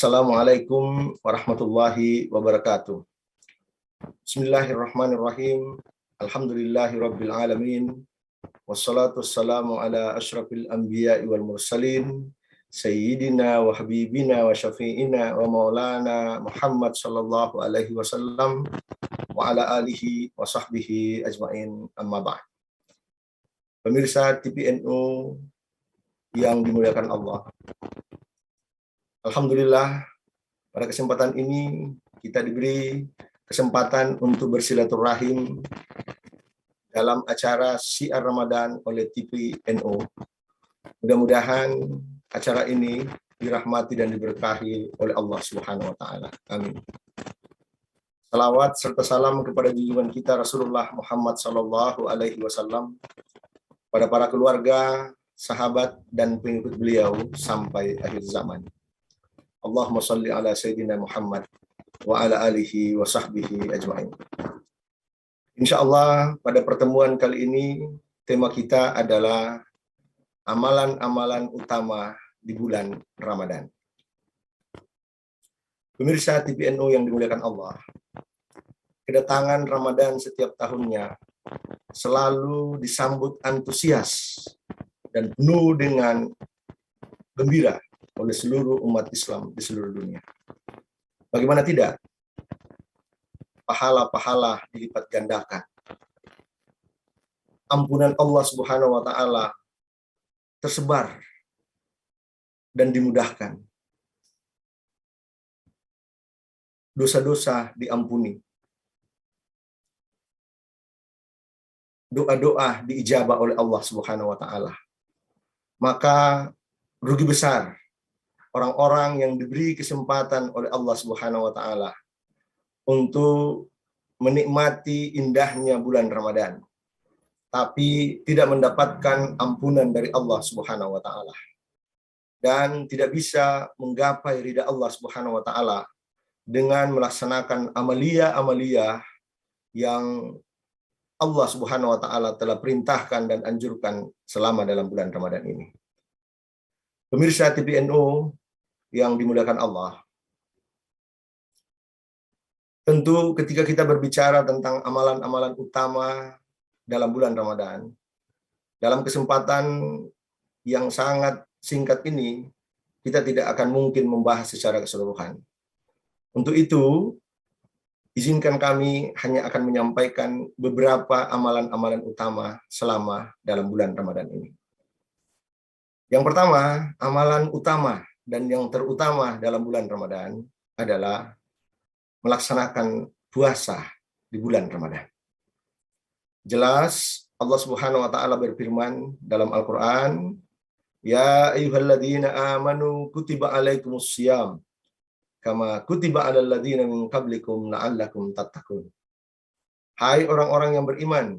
Assalamualaikum warahmatullahi wabarakatuh. Bismillahirrahmanirrahim. Alhamdulillahirabbil alamin. Wassalatu wassalamu ala asyrafil anbiya'i wal mursalin sayyidina wa habibina wa syafi'ina wa maulana Muhammad sallallahu alaihi wasallam wa ala alihi wa sahbihi ajmain, amma ba'd. Pemirsa TVNU yang dimuliakan Allah, alhamdulillah pada kesempatan ini kita diberi kesempatan untuk bersilaturahim dalam acara Syiar Ramadan oleh TVNU. Mudah-mudahan acara ini dirahmati dan diberkahi oleh Allah Subhanahu wa taala. Amin. Salawat serta salam kepada junjungan kita Rasulullah Muhammad sallallahu alaihi wasallam, pada para keluarga, sahabat dan pengikut beliau sampai akhir zaman. Allahumma shalli ala sayyidina Muhammad wa ala alihi wa sahbihi ajma'in. Insyaallah pada pertemuan kali ini tema kita adalah amalan-amalan utama di bulan Ramadan. Pemirsa TVNU yang dimuliakan Allah, kedatangan Ramadan setiap tahunnya selalu disambut antusias dan penuh dengan gembira oleh seluruh umat Islam di seluruh dunia. Bagaimana tidak? Pahala-pahala dilipat gandakan. Ampunan Allah Subhanahu wa taala tersebar dan dimudahkan. Dosa-dosa diampuni. Doa-doa diijabah oleh Allah Subhanahu wa taala. Maka rugi besar orang-orang yang diberi kesempatan oleh Allah Subhanahu wa taala untuk menikmati indahnya bulan Ramadan, tapi tidak mendapatkan ampunan dari Allah Subhanahu wa taala dan tidak bisa menggapai ridha Allah Subhanahu wa taala dengan melaksanakan amalia-amalia yang Allah Subhanahu wa taala telah perintahkan dan anjurkan selama dalam bulan Ramadan ini. Pemirsa TVNU yang dimuliakan Allah, tentu ketika kita berbicara tentang amalan-amalan utama dalam bulan Ramadan, dalam kesempatan yang sangat singkat ini, kita tidak akan mungkin membahas secara keseluruhan. Untuk itu, izinkan kami hanya akan menyampaikan beberapa amalan-amalan utama selama dalam bulan Ramadan ini. Yang pertama, amalan utama dan yang terutama dalam bulan Ramadan adalah melaksanakan puasa di bulan Ramadan. Jelas Allah Subhanahu wa taala berfirman dalam Al-Qur'an, "Ya ayyuhalladzina amanu kutiba alaikumussyiyam kama kutiba alal ladzina min qablikum la'allakum tattaqun." Hai orang-orang yang beriman,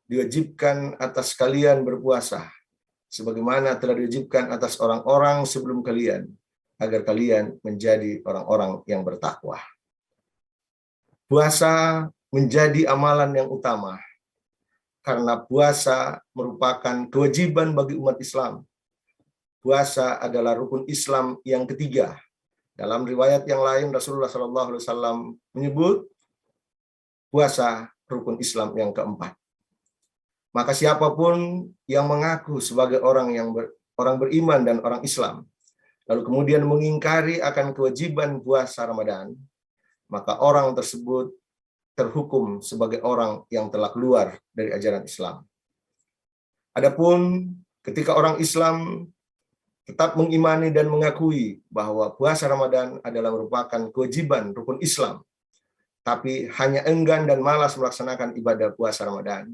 diwajibkan atas kalian berpuasa sebagaimana telah diwajibkan atas orang-orang sebelum kalian, agar kalian menjadi orang-orang yang bertakwa. Puasa menjadi amalan yang utama, karena puasa merupakan kewajiban bagi umat Islam. Puasa adalah rukun Islam yang ketiga. Dalam riwayat yang lain, Rasulullah SAW menyebut puasa rukun Islam yang keempat. Maka siapapun yang mengaku sebagai orang beriman dan orang Islam, lalu kemudian mengingkari akan kewajiban puasa Ramadan, maka orang tersebut terhukum sebagai orang yang telah keluar dari ajaran Islam. Adapun ketika orang Islam tetap mengimani dan mengakui bahwa puasa Ramadan adalah merupakan kewajiban rukun Islam, tapi hanya enggan dan malas melaksanakan ibadah puasa Ramadan,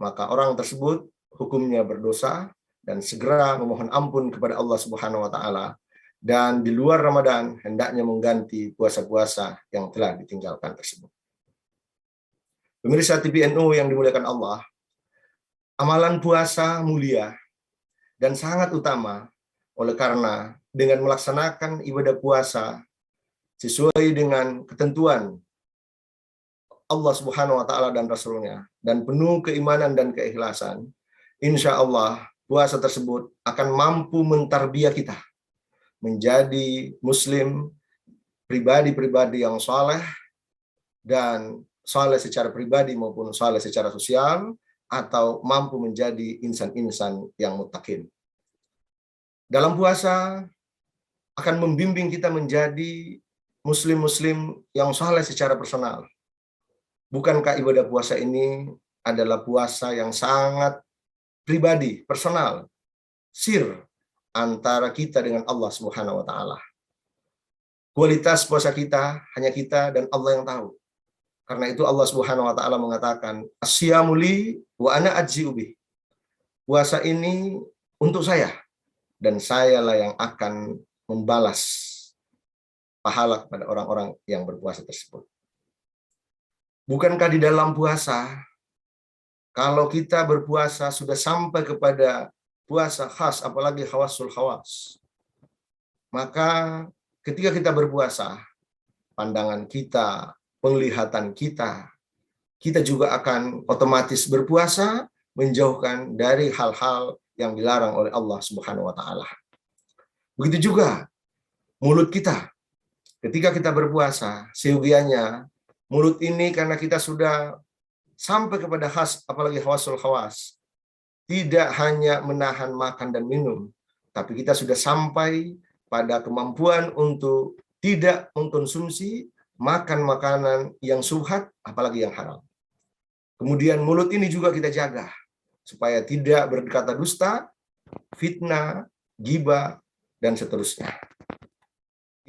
maka orang tersebut hukumnya berdosa dan segera memohon ampun kepada Allah Subhanahu wa taala, dan di luar Ramadan hendaknya mengganti puasa-puasa yang telah ditinggalkan tersebut. Pemirsa TVNU yang dimuliakan Allah, amalan puasa mulia dan sangat utama oleh karena dengan melaksanakan ibadah puasa sesuai dengan ketentuan Allah Subhanahu wa taala dan Rasulnya, dan penuh keimanan dan keikhlasan, insya Allah puasa tersebut akan mampu mentarbiah kita, menjadi muslim, pribadi-pribadi yang saleh, dan saleh secara pribadi maupun saleh secara sosial, atau mampu menjadi insan-insan yang muttaqin. Dalam puasa akan membimbing kita menjadi muslim-muslim yang saleh secara personal. Bukankah ibadah puasa ini adalah puasa yang sangat pribadi, personal, sir antara kita dengan Allah Subhanahu wa taala. Kualitas puasa kita hanya kita dan Allah yang tahu. Karena itu Allah Subhanahu wa taala mengatakan, "Asyamu li wa ana ajzi'u bih." Puasa ini untuk saya dan sayalah yang akan membalas pahala kepada orang-orang yang berpuasa tersebut. Bukankah di dalam puasa, kalau kita berpuasa sudah sampai kepada puasa khas, apalagi khawasul khawas, maka ketika kita berpuasa, pandangan kita, penglihatan kita, kita juga akan otomatis berpuasa menjauhkan dari hal-hal yang dilarang oleh Allah Subhanahu wa taala. Begitu juga mulut kita. Ketika kita berpuasa, seyogianya mulut ini karena kita sudah sampai kepada khas, apalagi khawasul khawas, tidak hanya menahan makan dan minum, tapi kita sudah sampai pada kemampuan untuk tidak mengkonsumsi makan makanan yang subhat, apalagi yang haram. Kemudian mulut ini juga kita jaga, supaya tidak berkata dusta, fitnah, ghibah, dan seterusnya.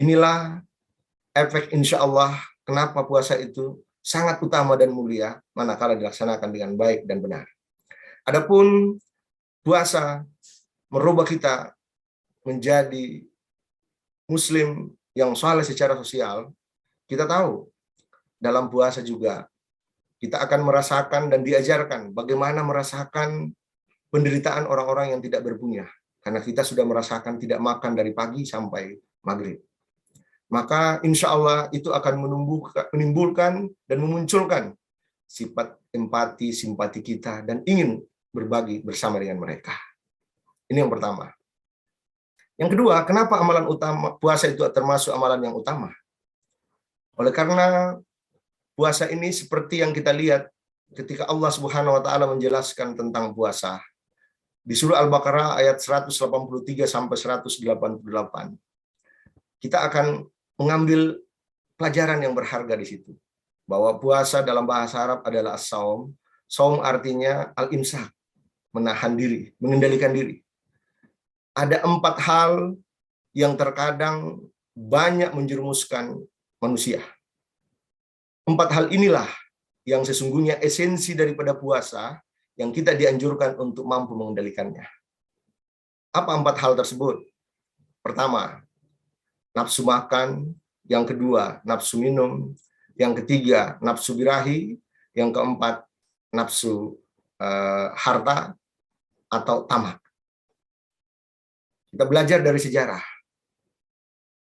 Inilah efek insya Allah kenapa puasa itu sangat utama dan mulia manakala dilaksanakan dengan baik dan benar. Adapun puasa merubah kita menjadi muslim yang saleh secara sosial, kita tahu dalam puasa juga kita akan merasakan dan diajarkan bagaimana merasakan penderitaan orang-orang yang tidak berpunya. Karena kita sudah merasakan tidak makan dari pagi sampai maghrib. Maka insya Allah itu akan menimbulkan dan memunculkan sifat empati, simpati kita, dan ingin berbagi bersama dengan mereka. Ini yang pertama. Yang kedua, kenapa amalan utama puasa itu termasuk amalan yang utama? Oleh karena puasa ini seperti yang kita lihat ketika Allah Subhanahu wa taala menjelaskan tentang puasa. Di surah Al-Baqarah ayat 183 sampai 188. Kita akan mengambil pelajaran yang berharga di situ. Bahwa puasa dalam bahasa Arab adalah as-saum. Saum artinya al-imsak, menahan diri, mengendalikan diri. Ada 4 hal yang terkadang banyak menjerumuskan manusia. 4 hal inilah yang sesungguhnya esensi daripada puasa yang kita dianjurkan untuk mampu mengendalikannya. Apa 4 hal tersebut? Pertama, nafsu makan. Yang kedua, nafsu minum. Yang ketiga, nafsu birahi. Yang keempat, nafsu harta atau tamak. Kita belajar dari sejarah.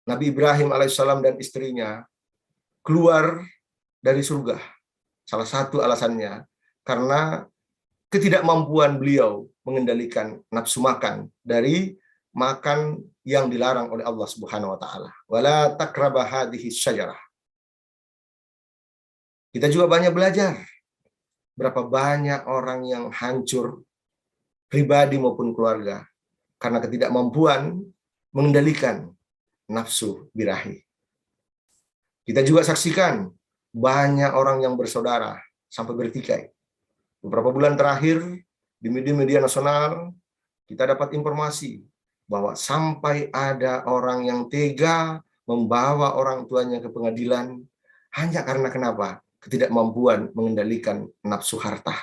Nabi Ibrahim alaihissalam dan istrinya keluar dari surga. Salah satu alasannya karena ketidakmampuan beliau mengendalikan nafsu makan dari makan yang dilarang oleh Allah Subhanahu wa taala. Wala taqraba hadhihi syajarah. Kita juga banyak belajar berapa banyak orang yang hancur pribadi maupun keluarga karena ketidakmampuan mengendalikan nafsu birahi. Kita juga saksikan banyak orang yang bersaudara sampai bertikai. Beberapa bulan terakhir di media-media nasional kita dapat informasi bahwa sampai ada orang yang tega membawa orang tuanya ke pengadilan hanya karena kenapa? Ketidakmampuan mengendalikan nafsu harta.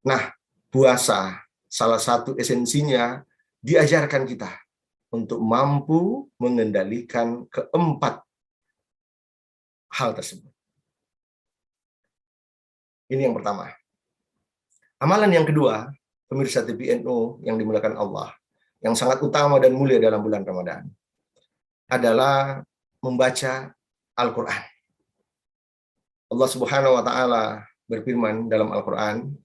Nah, puasa salah satu esensinya diajarkan kita untuk mampu mengendalikan keempat hal tersebut. Ini yang pertama. Amalan yang kedua, pemirsa TVNU yang dimuliakan Allah, yang sangat utama dan mulia dalam bulan Ramadan, adalah membaca Al-Quran. Allah Subhanahu wa taala berfirman dalam Al-Quran,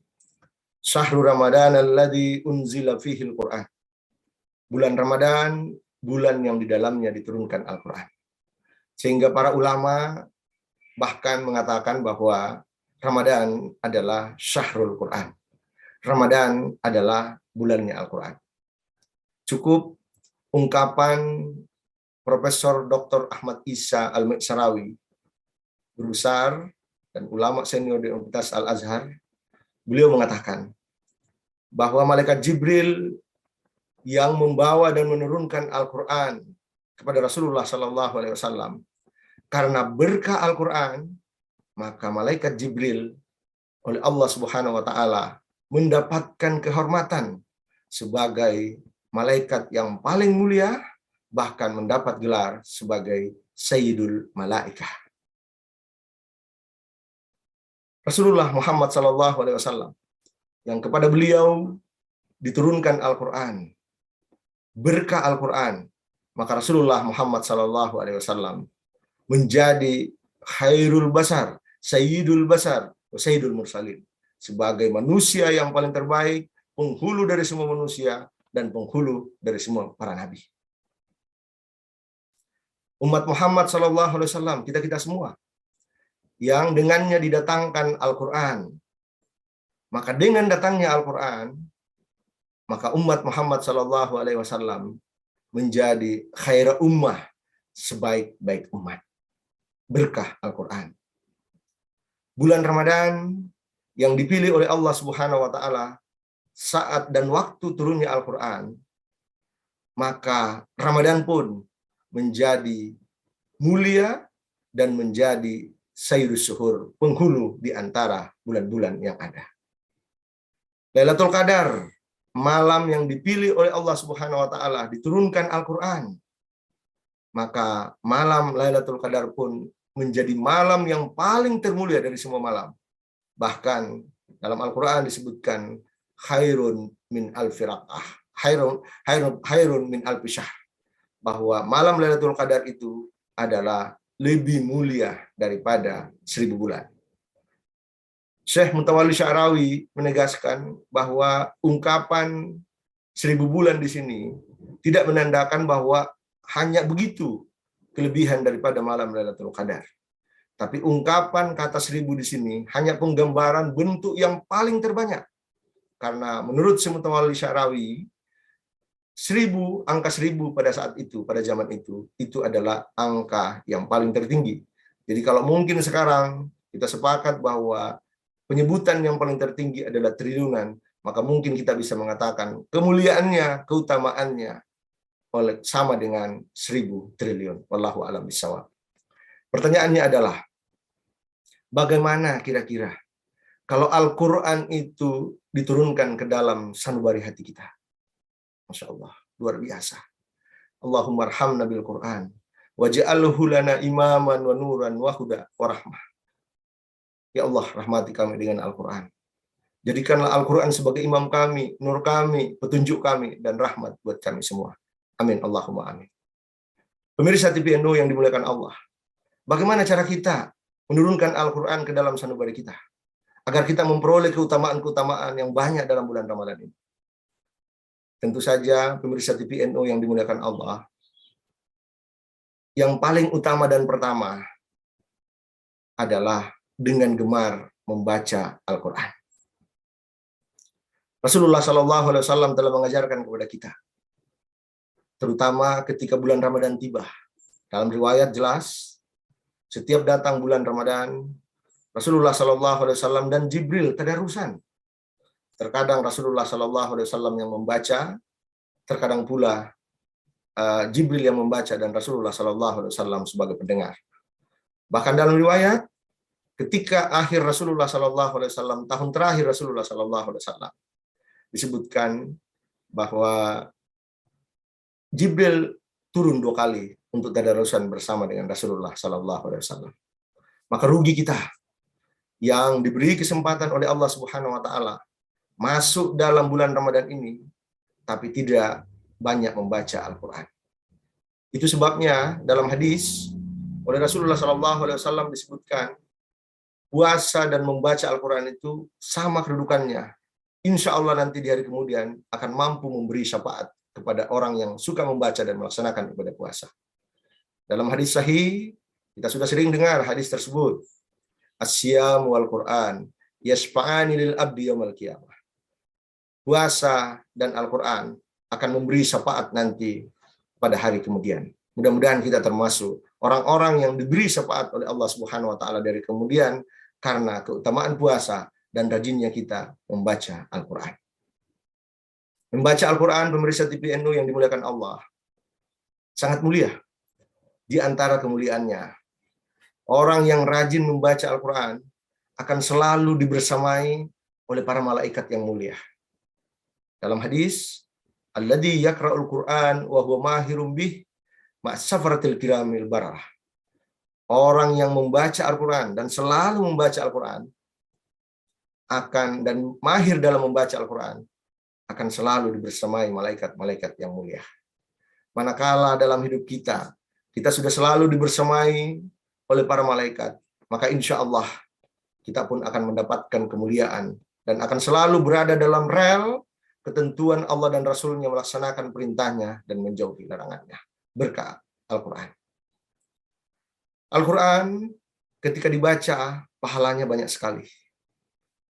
Syahrul Ramadan alladzi unzila fihil Quran. Bulan Ramadan bulan yang di dalamnya diturunkan Al-Quran. Sehingga para ulama bahkan mengatakan bahwa Ramadan adalah syahrul Quran. Ramadan adalah bulannya Al-Quran. Cukup ungkapan Profesor Dr. Ahmad Isa Al-Mi'sarawi, guru besar dan ulama senior di Universitas Al-Azhar, beliau mengatakan bahwa malaikat Jibril yang membawa dan menurunkan Al-Quran kepada Rasulullah SAW, karena berkah Al-Quran, maka malaikat Jibril oleh Allah Subhanahu wa Ta'ala mendapatkan kehormatan sebagai malaikat yang paling mulia, bahkan mendapat gelar sebagai Sayyidul Malaikah. Rasulullah Muhammad SAW yang kepada beliau diturunkan Al-Quran, berkah Al-Quran, maka Rasulullah Muhammad SAW menjadi khairul basar, sayyidul basar, sayyidul mursalin, sebagai manusia yang paling terbaik, penghulu dari semua manusia dan penghulu dari semua para nabi. Umat Muhammad SAW, kita semua yang dengannya didatangkan Al-Quran, maka dengan datangnya Al-Quran, maka umat Muhammad SAW menjadi khaira ummah, sebaik-baik umat. Berkah Al-Quran. Bulan Ramadan yang dipilih oleh Allah Subhanahu wa Ta'ala saat dan waktu turunnya Al-Quran, maka Ramadan pun menjadi mulia dan menjadi sayyidus syuhur, penghulu di antara bulan-bulan yang ada. Lailatul Qadar, malam yang dipilih oleh Allah Subhanahu wa Ta'ala, diturunkan Al-Quran, maka malam Lailatul Qadar pun menjadi malam yang paling termulia dari semua malam. Bahkan dalam Al-Quran disebutkan khairun min alfi rak'ah, khairun min alfi syahr, bahwa malam Lailatul Qadar itu adalah lebih mulia daripada 1000 bulan. Syekh Mutawalli Sya'rawi menegaskan bahwa ungkapan 1000 bulan di sini tidak menandakan bahwa hanya begitu kelebihan daripada malam Lailatul Qadar. Tapi ungkapan kata 1000 di sini hanya penggambaran bentuk yang paling terbanyak. Karena menurut Syekh Mutawalli Sya'rawi, 1000, angka 1000 pada saat itu, pada zaman itu adalah angka yang paling tertinggi. Jadi kalau mungkin sekarang kita sepakat bahwa penyebutan yang paling tertinggi adalah triliunan, maka mungkin kita bisa mengatakan kemuliaannya, keutamaannya sama dengan 1000 triliun. Wallahu a'lam bishawab. Pertanyaannya adalah, bagaimana kira-kira kalau Al-Quran itu diturunkan ke dalam sanubari hati kita? Masya Allah, luar biasa. Allahumma arhamna bil Quran, waj'alhu lana imaman wa nuran wa huda wa rahmah. Ya Allah, rahmati kami dengan Al-Quran. Jadikanlah Al-Quran sebagai imam kami, nur kami, petunjuk kami, dan rahmat buat kami semua. Amin, Allahumma amin. Pemirsa TVNU yang dimuliakan Allah, bagaimana cara kita menurunkan Al-Quran ke dalam sanubari kita, agar kita memperoleh keutamaan-keutamaan yang banyak dalam bulan Ramadan ini? Tentu saja, pemirsa TVNU yang dimuliakan Allah, yang paling utama dan pertama adalah dengan gemar membaca Al-Quran. Rasulullah SAW telah mengajarkan kepada kita, terutama ketika bulan Ramadan tiba. Dalam riwayat jelas, setiap datang bulan Ramadan, Rasulullah SAW dan Jibril tadarusan. Terkadang Rasulullah SAW yang membaca, terkadang pula Jibril yang membaca dan Rasulullah SAW sebagai pendengar. Bahkan dalam riwayat, ketika akhir Rasulullah SAW, tahun terakhir Rasulullah SAW, disebutkan bahwa Jibril turun 2 kali untuk tadarusan bersama dengan Rasulullah SAW. Maka rugi kita yang diberi kesempatan oleh Allah Subhanahu wa Ta'ala masuk dalam bulan Ramadan ini, tapi tidak banyak membaca Al-Quran. Itu sebabnya dalam hadis oleh Rasulullah SAW disebutkan, puasa dan membaca Al-Quran itu sama kedudukannya. Insya Allah nanti di hari kemudian akan mampu memberi syafaat kepada orang yang suka membaca dan melaksanakan ibadah puasa. Dalam hadis sahih, kita sudah sering dengar hadis tersebut. As-siyam wal Qur'an yashfa'ani lil abdi yaumil qiyamah. Puasa dan Al-Qur'an akan memberi syafaat nanti pada hari kemudian. Mudah-mudahan kita termasuk orang-orang yang diberi syafaat oleh Allah Subhanahu wa taala dari kemudian karena keutamaan puasa dan rajinnya kita membaca Al-Qur'an. Membaca Al-Qur'an, pemirsa TVNU yang dimuliakan Allah, sangat mulia. Di antara kemuliaannya, orang yang rajin membaca Al-Qur'an akan selalu dibersamai oleh para malaikat yang mulia. Dalam hadis, alladzi yaqra'ul Qur'an wa huwa mahirum bih ma'safaratil kiramil bararah. Orang yang membaca Al-Qur'an dan selalu membaca Al-Qur'an dan mahir dalam membaca Al-Qur'an akan selalu dibersamai malaikat-malaikat yang mulia. Manakala dalam hidup kita sudah selalu dibersamai oleh para malaikat, maka insya Allah kita pun akan mendapatkan kemuliaan dan akan selalu berada dalam rel ketentuan Allah dan Rasul-Nya, melaksanakan perintahnya dan menjauhi larangannya berkat Al-Quran. Al-Quran ketika dibaca pahalanya banyak sekali.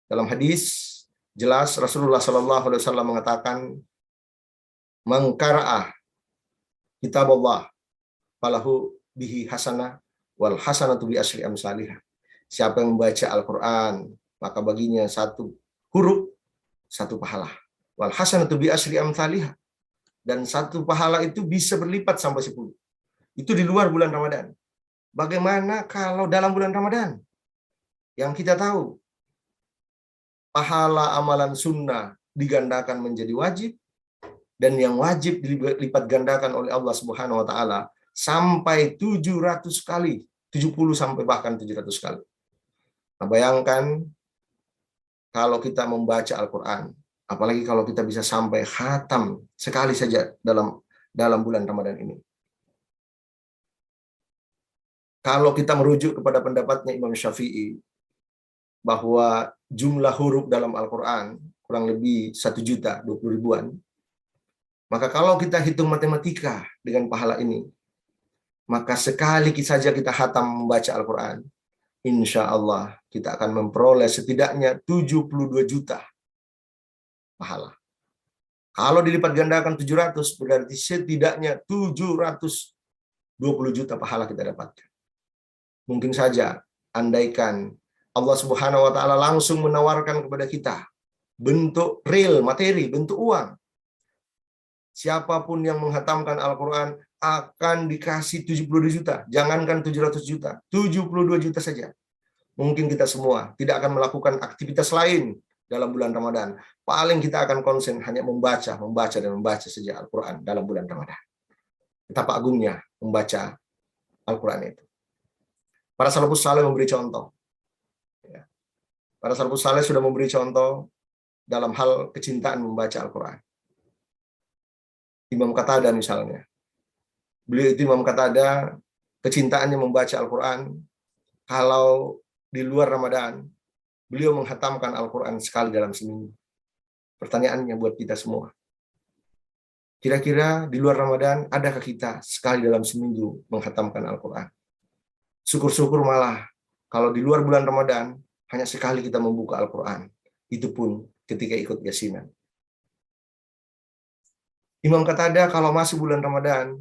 Dalam hadis jelas Rasulullah SAW mengatakan, "Man qara'ah kitab Allah falahu bihi hasanah wal hasanatu bi asyri amsalihah." Siapa yang membaca Al-Quran, maka baginya satu huruf, satu pahala. Wal hasanatu bi asyri amsalihah. Dan satu pahala itu bisa berlipat sampai 10. Itu di luar bulan Ramadan. Bagaimana kalau dalam bulan Ramadan? Yang kita tahu, pahala amalan sunnah digandakan menjadi wajib, dan yang wajib dilipat gandakan oleh Allah Subhanahu wa taala sampai 700 kali, 70 sampai bahkan 700 kali. Nah, bayangkan kalau kita membaca Al-Qur'an, apalagi kalau kita bisa sampai khatam sekali saja dalam bulan Ramadan ini. Kalau kita merujuk kepada pendapatnya Imam Syafi'i bahwa jumlah huruf dalam Al-Qur'an kurang lebih 1.020.000-an, maka kalau kita hitung matematika dengan pahala ini, maka sekali saja kita khatam membaca Al-Quran, insya Allah kita akan memperoleh setidaknya 72 juta pahala. Kalau dilipat gandakan 700, berarti setidaknya 720 juta pahala kita dapatkan. Mungkin saja, andaikan Allah Subhanahu wa taala langsung menawarkan kepada kita bentuk real, materi, bentuk uang. Siapapun yang menghatamkan Al-Quran akan dikasih 72 juta. Jangankan 700 juta, 72 juta saja. Mungkin kita semua tidak akan melakukan aktivitas lain dalam bulan Ramadan. Paling kita akan konsen hanya membaca dan membaca saja Al-Quran dalam bulan Ramadan. Betapa agungnya membaca Al-Quran itu. Para salafus saleh memberi contoh. Para salafus saleh sudah memberi contoh dalam hal kecintaan membaca Al-Quran. Imam Qatadah misalnya. Beliau itu Imam Qatadah, kecintaannya membaca Al-Quran. Kalau di luar Ramadan, beliau menghatamkan Al-Quran sekali dalam seminggu. Pertanyaannya buat kita semua. Kira-kira di luar Ramadan, adakah kita sekali dalam seminggu menghatamkan Al-Quran? Syukur-syukur malah, kalau di luar bulan Ramadan, hanya sekali kita membuka Al-Quran. Itu pun ketika ikut yasinan. Imam Qatadah kalau masuk bulan Ramadan,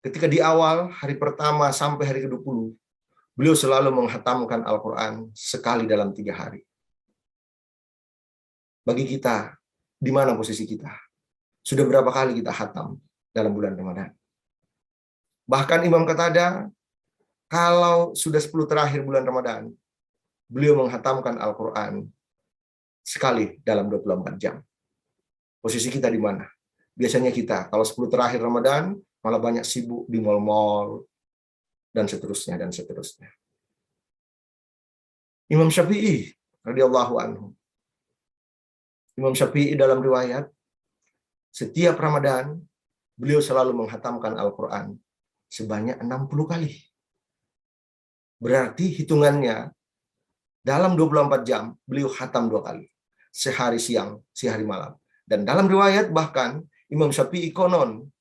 ketika di awal, hari pertama sampai hari ke-20, beliau selalu menghatamkan Al-Quran sekali dalam 3 hari. Bagi kita, di mana posisi kita? Sudah berapa kali kita hatam dalam bulan Ramadan? Bahkan Imam Qatadah, kalau sudah 10 terakhir bulan Ramadan, beliau menghatamkan Al-Quran sekali dalam 24 jam. Posisi kita di mana? Biasanya kita, kalau 10 terakhir Ramadan, malah banyak sibuk di mal-mal, dan seterusnya, dan seterusnya. Imam Syafi'i, radhiyallahu anhu. Imam Syafi'i dalam riwayat, setiap Ramadan, beliau selalu menghatamkan Al-Quran sebanyak 60 kali. Berarti hitungannya, dalam 24 jam, beliau khatam 2 kali. Sehari siang, sehari malam. Dan dalam riwayat bahkan, Imam Syafi'i konon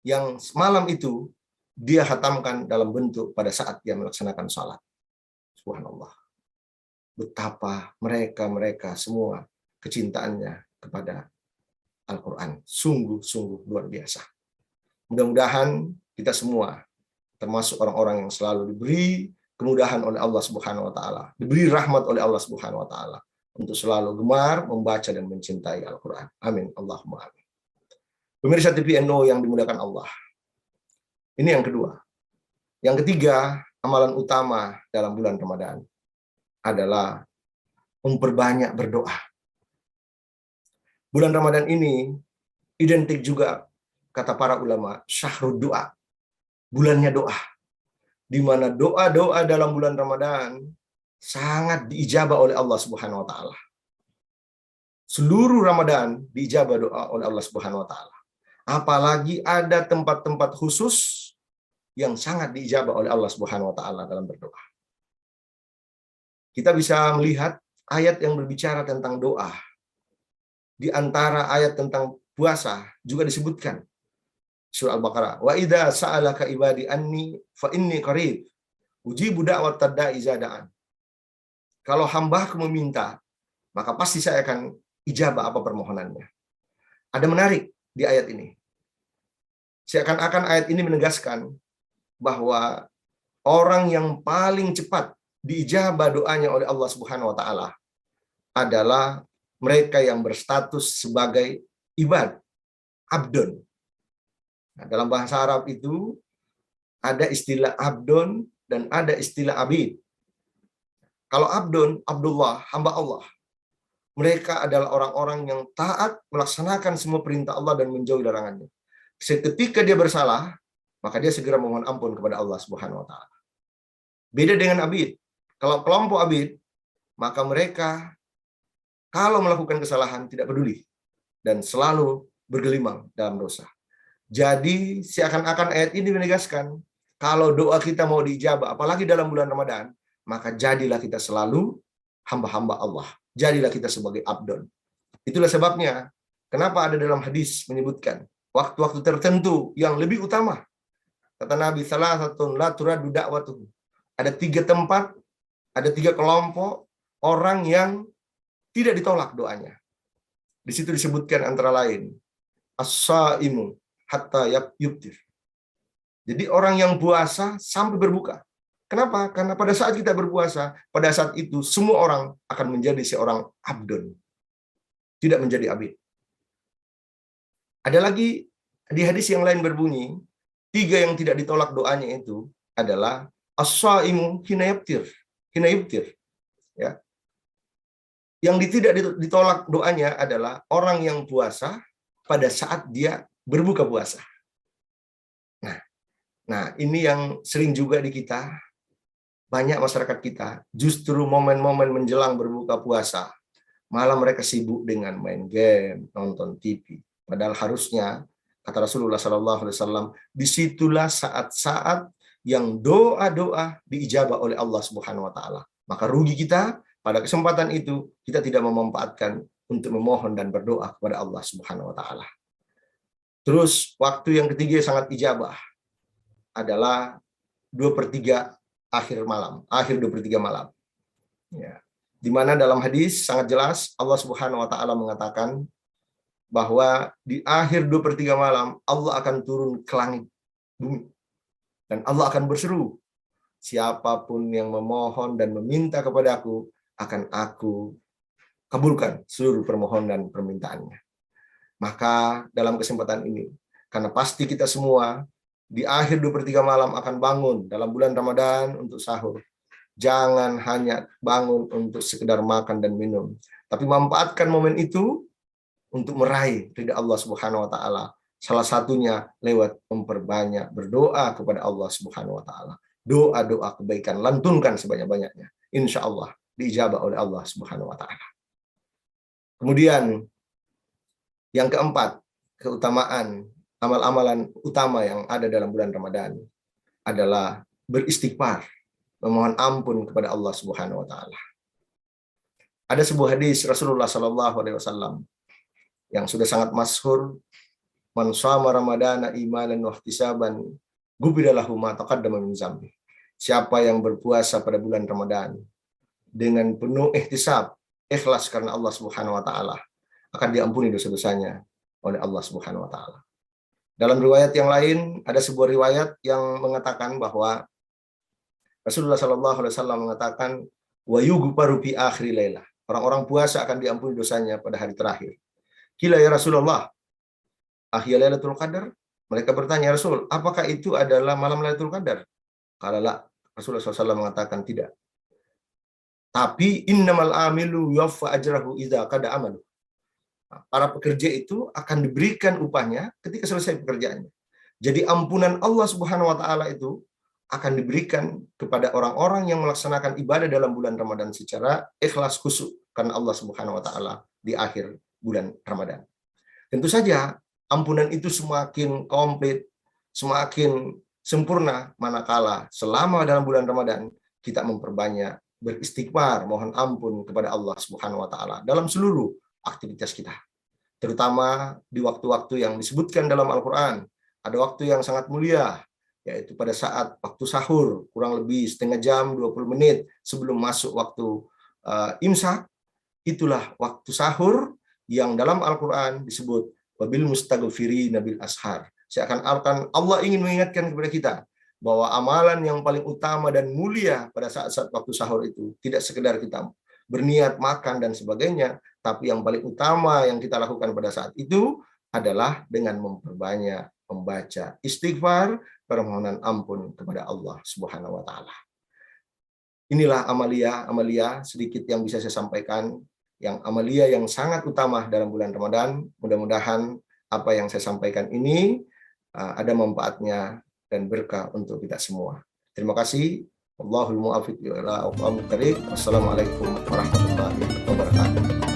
yang malam itu dia hatamkan dalam bentuk pada saat dia melaksanakan salat. Subhanallah. Betapa mereka semua kecintaannya kepada Al-Quran. Sungguh-sungguh luar biasa. Mudah-mudahan kita semua termasuk orang-orang yang selalu diberi kemudahan oleh Allah Subhanahu wa taala, diberi rahmat oleh Allah Subhanahu wa taala untuk selalu gemar membaca dan mencintai Al-Quran. Amin. Allahumma amin. Pemirsa TVNO yang dimuliakan Allah. Ini yang kedua. Yang ketiga, amalan utama dalam bulan Ramadan adalah memperbanyak berdoa. Bulan Ramadan ini identik juga, kata para ulama, syahrul doa, bulannya doa, di mana doa-doa dalam bulan Ramadan sangat diijabah oleh Allah Subhanahu wa taala. Seluruh Ramadan diijabah doa oleh Allah Subhanahu wa taala. Apalagi ada tempat-tempat khusus yang sangat diijabah oleh Allah Subhanahu wa taala dalam berdoa. Kita bisa melihat ayat yang berbicara tentang doa. Di antara ayat tentang puasa juga disebutkan. Surah Al-Baqarah, wa idza sa'alaka ibadi anni fa inni qarib ujibu da'watad da'i idza da'an. Kalau hambaku meminta, maka pasti saya akan ijabah apa permohonannya. Ada menarik di ayat ini. Seakan-akan ayat ini menegaskan bahwa orang yang paling cepat diijabah doanya oleh Allah Subhanahu wa taala adalah mereka yang berstatus sebagai ibad, abdun. Nah, dalam bahasa Arab itu ada istilah abdun dan ada istilah abid. Kalau abdun, Abdullah, hamba Allah. Mereka adalah orang-orang yang taat melaksanakan semua perintah Allah dan menjauhi larangannya. Seketika dia bersalah, maka dia segera memohon ampun kepada Allah Subhanahu wa taala. Beda dengan abid. Kalau kelompok abid, maka mereka kalau melakukan kesalahan tidak peduli dan selalu bergelimang dalam dosa. Jadi seakan-akan ayat ini menegaskan kalau doa kita mau diijabah, apalagi dalam bulan Ramadan, maka jadilah kita selalu hamba-hamba Allah. Jadilah kita sebagai abdon. Itulah sebabnya kenapa ada dalam hadis menyebutkan waktu-waktu tertentu yang lebih utama. Kata Nabi, salah satu la turadu da'watuhu. Ada 3 tempat, ada 3 kelompok orang yang tidak ditolak doanya. Di situ disebutkan antara lain as-saimu hatta yubtir. Jadi orang yang puasa sampai berbuka. Kenapa? Karena pada saat kita berpuasa, pada saat itu semua orang akan menjadi seorang abdun. Tidak menjadi abid. Ada lagi di hadis yang lain berbunyi, 3 yang tidak ditolak doanya itu adalah as-saimu hina yubtir. Ya. Yang tidak ditolak doanya adalah orang yang puasa pada saat dia berbuka puasa. Nah, ini yang sering juga di kita, banyak masyarakat kita, justru momen-momen menjelang berbuka puasa, malah mereka sibuk dengan main game, nonton TV. Padahal harusnya, kata Rasulullah SAW, disitulah saat-saat yang doa-doa diijabah oleh Allah Subhanahu wa taala. Maka rugi kita pada kesempatan itu kita tidak memanfaatkan untuk memohon dan berdoa kepada Allah Subhanahu wa taala. Terus waktu yang ketiga sangat ijabah adalah 2/3 akhir 2/3 malam. Ya. Di mana dalam hadis sangat jelas Allah Subhanahu wa taala mengatakan bahwa di akhir 2/3 malam Allah akan turun ke langit bumi dan Allah akan berseru, siapapun yang memohon dan meminta kepadaku akan aku kabulkan seluruh permohonan dan permintaannya. Maka dalam kesempatan ini, karena pasti kita semua di akhir 2/3 malam akan bangun dalam bulan Ramadan untuk sahur. Jangan hanya bangun untuk sekedar makan dan minum, tapi manfaatkan momen itu untuk meraih ridha Allah Subhanahu wa taala. Salah satunya lewat memperbanyak berdoa kepada Allah Subhanahu wa taala. Doa-doa kebaikan lantunkan sebanyak-banyaknya. Insya Allah diijabah oleh Allah Subhanahu wa taala. Kemudian yang keempat, keutamaan amal-amalan utama yang ada dalam bulan Ramadan adalah beristighfar, memohon ampun kepada Allah Subhanahu wa taala. Ada sebuah hadis Rasulullah SAW yang sudah sangat masyhur Man shama ramadana imanan wa ihtisaban ghufira lahu ma taqaddama min dzambi. Siapa yang berpuasa pada bulan Ramadan dengan penuh ihtisab, ikhlas karena Allah Subhanahu wa taala, akan diampuni dosa-dosanya oleh Allah Subhanahu wa taala. Dalam riwayat yang lain, ada sebuah riwayat yang mengatakan bahwa Rasulullah Shallallahu Alaihi Wasallam mengatakan, wa yughfaru fi akhir lailah. Orang-orang puasa akan diampuni dosanya pada hari terakhir. Qila ya Rasulullah, ahya Lailatul Qadar? Mereka bertanya, Rasul, apakah itu adalah malam Lailatul Qadar? Kala la, Rasulullah SAW mengatakan tidak. Tapi innamal amilu yuwaffa ajrahu idza qada amalu. Para pekerja itu akan diberikan upahnya ketika selesai pekerjaannya. Jadi ampunan Allah Subhanahu wa taala itu akan diberikan kepada orang-orang yang melaksanakan ibadah dalam bulan Ramadan secara ikhlas khusyuk karena Allah Subhanahu wa taala di akhir bulan Ramadan. Tentu saja ampunan itu semakin komplit, semakin sempurna manakala selama dalam bulan Ramadan kita memperbanyak beristighfar, mohon ampun kepada Allah Subhanahu wa taala dalam seluruh aktivitas kita. Terutama di waktu-waktu yang disebutkan dalam Al-Qur'an. Ada waktu yang sangat mulia, yaitu pada saat waktu sahur, kurang lebih setengah jam, 20 menit sebelum masuk waktu imsak. Itulah waktu sahur yang dalam Al-Qur'an disebut wabil mustaghfirina bil ashar. Seakan-akan Allah ingin mengingatkan kepada kita bahwa amalan yang paling utama dan mulia pada saat-saat waktu sahur itu tidak sekedar kita berniat makan dan sebagainya, tapi yang paling utama yang kita lakukan pada saat itu adalah dengan memperbanyak membaca istighfar, permohonan ampun kepada Allah Subhanahu wa taala. Inilah amalia sedikit yang bisa saya sampaikan, yang amalia yang sangat utama dalam bulan Ramadan. Mudah-mudahan apa yang saya sampaikan ini ada manfaatnya dan berkah untuk kita semua. Terima kasih. Wallahul muwaffiq ila aqwamit thoriq. Wassalamualaikum warahmatullahi wabarakatuh.